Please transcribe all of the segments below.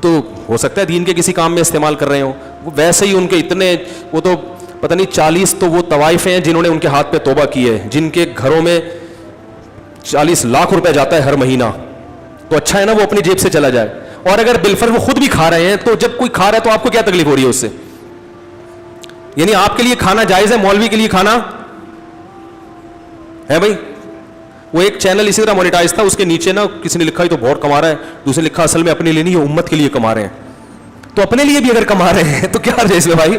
تو ہو سکتا ہے دین کے کسی کام میں استعمال کر رہے ہوں. وہ ویسے ہی ان کے اتنے, وہ تو پتہ نہیں 40 تو وہ طوائفیں ہیں جنہوں نے ان کے ہاتھ پہ توبہ کی ہے, جن کے گھروں میں 40 لاکھ روپے جاتا ہے ہر مہینہ. تو اچھا ہے نا وہ اپنی جیب سے چلا جائے. اور اگر بالفرض وہ خود بھی کھا رہے ہیں, تو جب کوئی کھا رہا ہے تو آپ کو کیا تکلیف ہو رہی ہے اس سے؟ یعنی آپ کے لیے کھانا جائز ہے, مولوی کے لیے کھانا ہے بھائی. وہ ایک چینل اسی طرح مونیٹائز تھا, اس کے نیچے نا کسی نے لکھا ہے تو بہت کما رہا ہے, دوسرے نے لکھا اصل میں اپنے لیے نہیں, یہ امت کے لیے کما رہے ہیں. تو اپنے لیے بھی اگر کما رہے ہیں تو کیا حرج ہے اس میں بھائی؟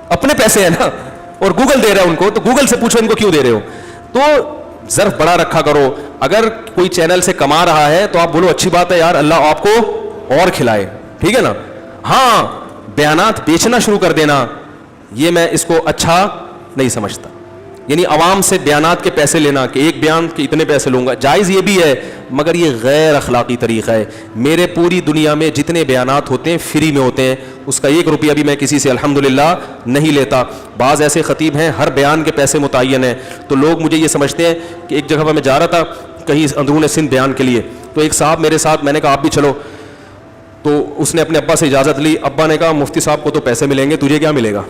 اپنے پیسے ہیں نا, اور گوگل دے رہا ہے ان کو, تو گوگل سے پوچھو ان کو کیوں دے رہے ہو. تو ظرف بڑا رکھا کرو. اگر کوئی چینل سے کما رہا ہے تو آپ بولو اچھی بات ہے یار, اللہ آپ کو اور کھلائے, ٹھیک ہے نا. ہاں, بیانات بیچنا شروع کر دینا, یہ میں اس کو اچھا نہیں سمجھتا. یعنی عوام سے بیانات کے پیسے لینا کہ ایک بیان کے اتنے پیسے لوں گا, جائز یہ بھی ہے, مگر یہ غیر اخلاقی طریقہ ہے. میرے پوری دنیا میں جتنے بیانات ہوتے ہیں فری میں ہوتے ہیں, اس کا 1 روپیہ بھی میں کسی سے الحمدللہ نہیں لیتا. بعض ایسے خطیب ہیں ہر بیان کے پیسے متعین ہیں, تو لوگ مجھے یہ سمجھتے ہیں کہ ایک جگہ پر میں جا رہا تھا کہیں اندرون سندھ بیان کے لیے, تو ایک صاحب میرے ساتھ, میں نے کہا آپ بھی چلو, تو اس نے اپنے ابا سے اجازت لی. ابا نے کہا مفتی صاحب کو تو پیسے ملیں گے, تجھے کیا ملے گا؟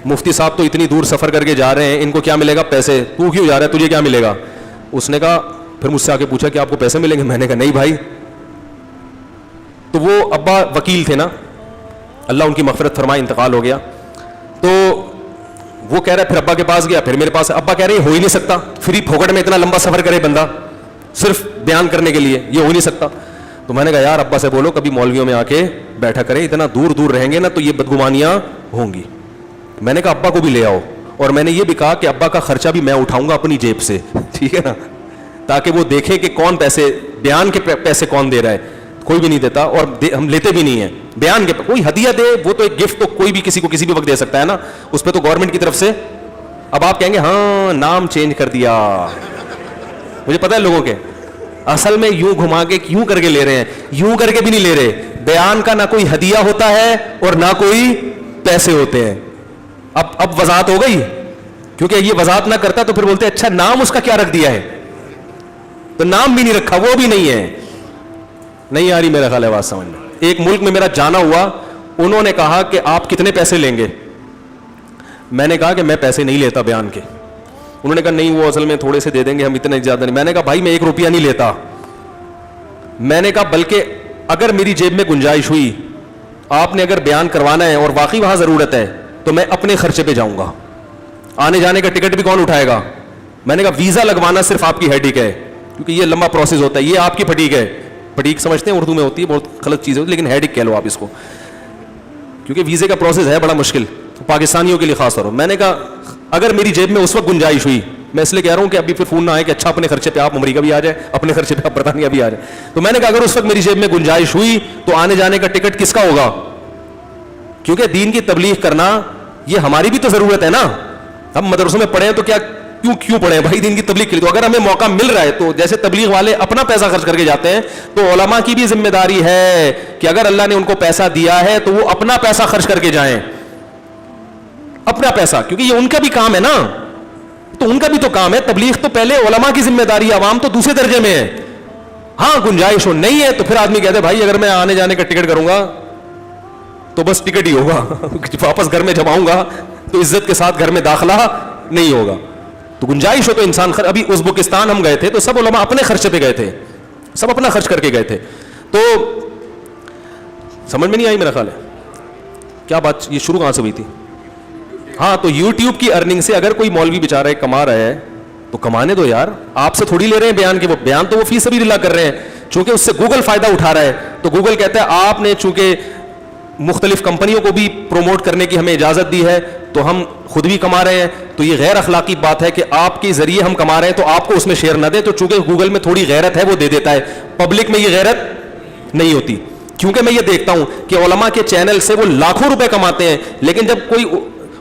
مفتی صاحب تو اتنی دور سفر کر کے جا رہے ہیں, ان کو کیا ملے گا پیسے, تو کیوں جا رہا ہے, تجھے کیا ملے گا؟ اس نے کہا, پھر مجھ سے آ کے پوچھا کہ آپ کو پیسے ملیں گے؟ میں نے کہا نہیں بھائی. تو وہ ابا وکیل تھے نا, اللہ ان کی مغفرت فرمائے, انتقال ہو گیا. تو وہ کہہ رہا ہے, پھر ابا کے پاس گیا, پھر میرے پاس. ابا کہہ رہے ہیں ہو ہی نہیں سکتا, فری پھوکٹ میں اتنا لمبا سفر کرے بندہ صرف بیان کرنے کے لیے, یہ ہو ہی نہیں سکتا. تو میں نے کہا یار ابا سے بولو کبھی مولویوں میں آ کے بیٹھا کریں, اتنا دور دور رہیں گے نا تو یہ بدگمانیاں ہوں گی. میں نے کہا ابا کو بھی لے آؤ, اور میں نے یہ بھی کہا کہ ابا کا خرچہ بھی میں اٹھاؤں گا اپنی جیب سے, ٹھیک ہے نا, تاکہ وہ دیکھیں کہ کون پیسے, بیان کے پیسے کون دے رہا ہے. کوئی بھی نہیں دیتا, اور ہم لیتے بھی نہیں ہیں بیان کے. کوئی ہدیہ دے, وہ تو ایک گفٹ تو کوئی بھی کسی کو کسی بھی وقت دے سکتا ہے نا, اس پہ تو گورنمنٹ کی طرف سے. اب آپ کہیں گے ہاں نام چینج کر دیا, مجھے پتا ہے لوگوں کے اصل میں یوں گھما کے کیوں کر کے لے رہے ہیں, یوں کر کے بھی نہیں لے رہے. بیان کا نہ کوئی ہدیہ ہوتا ہے اور نہ کوئی پیسے ہوتے ہیں. اب وضاحت ہو گئی, کیونکہ یہ وضاحت نہ کرتا تو پھر بولتے اچھا نام اس کا کیا رکھ دیا ہے, تو نام بھی نہیں رکھا, وہ بھی نہیں ہے. نہیں آ رہی میرا خیال ہے بات سمجھ میں. ایک ملک میں میرا جانا ہوا, انہوں نے کہا کہ آپ کتنے پیسے لیں گے. میں نے کہا کہ میں پیسے نہیں لیتا بیان کے. انہوں نے کہا نہیں وہ اصل میں تھوڑے سے دے دیں گے, ہم اتنے زیادہ نہیں. میں نے کہا بھائی میں 1 روپیہ نہیں لیتا. میں نے کہا بلکہ اگر میری جیب میں گنجائش ہوئی, آپ نے اگر بیان کروانا ہے اور واقعی وہاں ضرورت ہے, تو میں اپنے خرچے پہ جاؤں گا. آنے جانے کا ٹکٹ بھی کون اٹھائے گا؟ میں نے کہا ویزا لگوانا صرف آپ کی ہیڈک ہے, کیونکہ یہ لمبا پروسیس ہوتا ہے, یہ آپ کی پھٹیک ہے. پھٹیک سمجھتے ہیں اردو میں ہوتی ہے, بہت غلط چیز ہوتی ہے, لیکن ہیڈک کہہ لو آپ اس کو, کیونکہ ویزے کا پروسیس ہے بڑا مشکل, پاکستانیوں کے لیے خاص طور پر. میں نے کہا اگر میری جیب میں اس وقت گنجائش ہوئی, میں اس لیے کہہ رہا ہوں کہ ابھی پھر فون نہ آئے کہ اچھا اپنے خرچے پہ آپ امریکہ بھی آ جائے, اپنے خرچے پہ آپ برطانیہ بھی آ جائے. تو میں نے کہا اگر اس وقت میری جیب میں گنجائش ہوئی تو آنے جانے کا ٹکٹ کس کا ہوگا؟ کیونکہ دین کی تبلیغ کرنا یہ ہماری بھی تو ضرورت ہے نا. ہم مدرسوں میں پڑھے ہیں تو کیوں پڑھے ہیں بھائی دین کی تبلیغ کے لیے. تو اگر ہمیں موقع مل رہا ہے, تو جیسے تبلیغ والے اپنا پیسہ خرچ کر کے جاتے ہیں, تو علماء کی بھی ذمہ داری ہے کہ اگر اللہ نے ان کو پیسہ دیا ہے تو وہ اپنا پیسہ خرچ کر کے جائیں, اپنا پیسہ, کیونکہ یہ ان کا بھی کام ہے نا. تو ان کا بھی تو کام ہے تبلیغ, تو پہلے علماء کی ذمہ داری ہے, عوام تو دوسرے درجے میں ہے. ہاں گنجائش ہو نہیں ہے تو پھر آدمی کہتے بھائی اگر میں آنے جانے کا ٹکٹ کروں گا تو بس ٹکٹ ہی ہوگا, واپس گھر میں جب آؤں گا تو عزت کے ساتھ گھر میں داخلہ نہیں ہوگا. تو گنجائش ہو تو انسان ابھی ازبکستان ہم گئے تھے تو سب علماء اپنے خرچے پہ گئے تھے, سب اپنا خرچ کر کے گئے تھے. تو سمجھ میں نہیں آئی میرا خیال ہے کیا بات, یہ شروع کہاں سے ہوئی تھی؟ ہاں, تو یوٹیوب کی ارننگ سے اگر کوئی مولوی بیچارہ ہے کما رہا ہے تو کمانے دو یار, آپ سے تھوڑی لے رہے ہیں بیان کے, وہ بیان تو وہ فی سبیل اللہ کر رہے ہیں. چونکہ اس سے گوگل فائدہ اٹھا رہا ہے, تو گوگل کہتا ہے آپ نے چونکہ مختلف کمپنیوں کو بھی پروموٹ کرنے کی ہمیں اجازت دی ہے تو ہم خود بھی کما رہے ہیں. تو یہ غیر اخلاقی بات ہے کہ آپ کے ذریعے ہم کما رہے ہیں تو آپ کو اس میں شیئر نہ دیں. تو چونکہ گوگل میں تھوڑی غیرت ہے وہ دے دیتا ہے, پبلک میں یہ غیرت نہیں ہوتی. کیونکہ میں یہ دیکھتا ہوں کہ علماء کے چینل سے وہ لاکھوں روپے کماتے ہیں, لیکن جب کوئی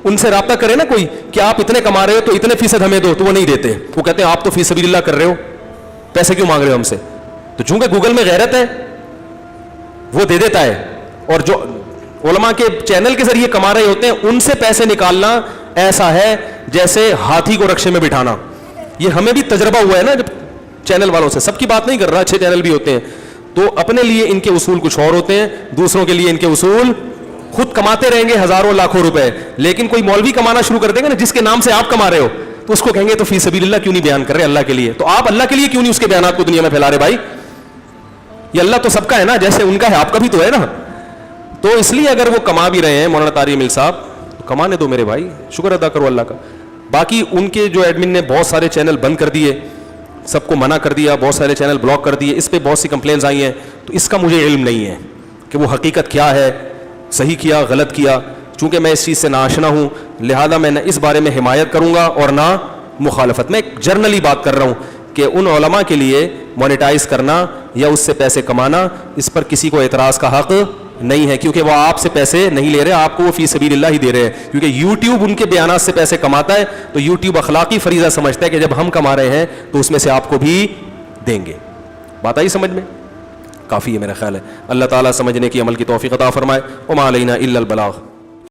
ان سے رابطہ کرے نا کوئی کہ آپ اتنے کما رہے ہو تو اتنے فیصد ہمیں دو, تو وہ نہیں دیتے. وہ کہتے ہیں آپ تو فی سبیل اللہ کر رہے ہو, پیسے کیوں مانگ رہے ہو ہم سے؟ تو چونکہ گوگل میں غیرت ہے وہ دے دیتا ہے. اور جو علماء کے چینل کے ذریعے کما رہے ہوتے ہیں ان سے پیسے نکالنا ایسا ہے جیسے ہاتھی کو رکشے میں بٹھانا. یہ ہمیں بھی تجربہ ہوا ہے نا جب چینل والوں سے, سب کی بات نہیں کر رہا, اچھے چینل بھی ہوتے ہیں. تو اپنے لیے ان کے اصول کچھ اور ہوتے ہیں, دوسروں کے لیے ان کے اصول, خود کماتے رہیں گے ہزاروں لاکھوں روپے, لیکن کوئی مولوی کمانا شروع کر دے گا نا جس کے نام سے آپ کما رہے ہو, تو اس کو کہیں گے تو فی سبیل اللہ کیوں نہیں بیان کر رہے اللہ کے لیے, تو آپ اللہ کے لیے کیوں نہیں اس کے بیانات کو دنیا میں پھیلا رہے بھائی؟ یہ اللہ تو سب کا ہے نا, جیسے ان کا ہے آپ کا بھی تو ہے نا. تو اس لیے اگر وہ کما بھی رہے ہیں مولانا طارق مل صاحب, تو کمانے دو میرے بھائی, شکر ادا کرو اللہ کا. باقی ان کے جو ایڈمن نے بہت سارے چینل بند کر دیے, سب کو منع کر دیا, بہت سارے چینل بلاک کر دیے, اس پہ بہت سی کمپلینز آئی ہیں, تو اس کا مجھے علم نہیں ہے کہ وہ حقیقت کیا ہے, صحیح کیا غلط کیا. چونکہ میں اس چیز سے ناآشنا ہوں, لہذا میں نہ اس بارے میں حمایت کروں گا اور نہ مخالفت. میں جرنلی بات کر رہا ہوں کہ ان علماء کے لیے مونیٹائز کرنا یا اس سے پیسے کمانا, اس پر کسی کو اعتراض کا حق نہیں ہے, کیونکہ وہ آپ سے پیسے نہیں لے رہے, آپ کو وہ فی سبیل اللہ ہی دے رہے ہیں. کیونکہ یوٹیوب ان کے بیانات سے پیسے کماتا ہے, تو یوٹیوب اخلاقی فریضہ سمجھتا ہے کہ جب ہم کما رہے ہیں تو اس میں سے آپ کو بھی دیں گے. بات آئی سمجھ میں؟ کافی ہے میرا خیال ہے. اللہ تعالیٰ سمجھنے کی عمل کی توفیق عطا فرمائے. وما علینا الا البلاغ.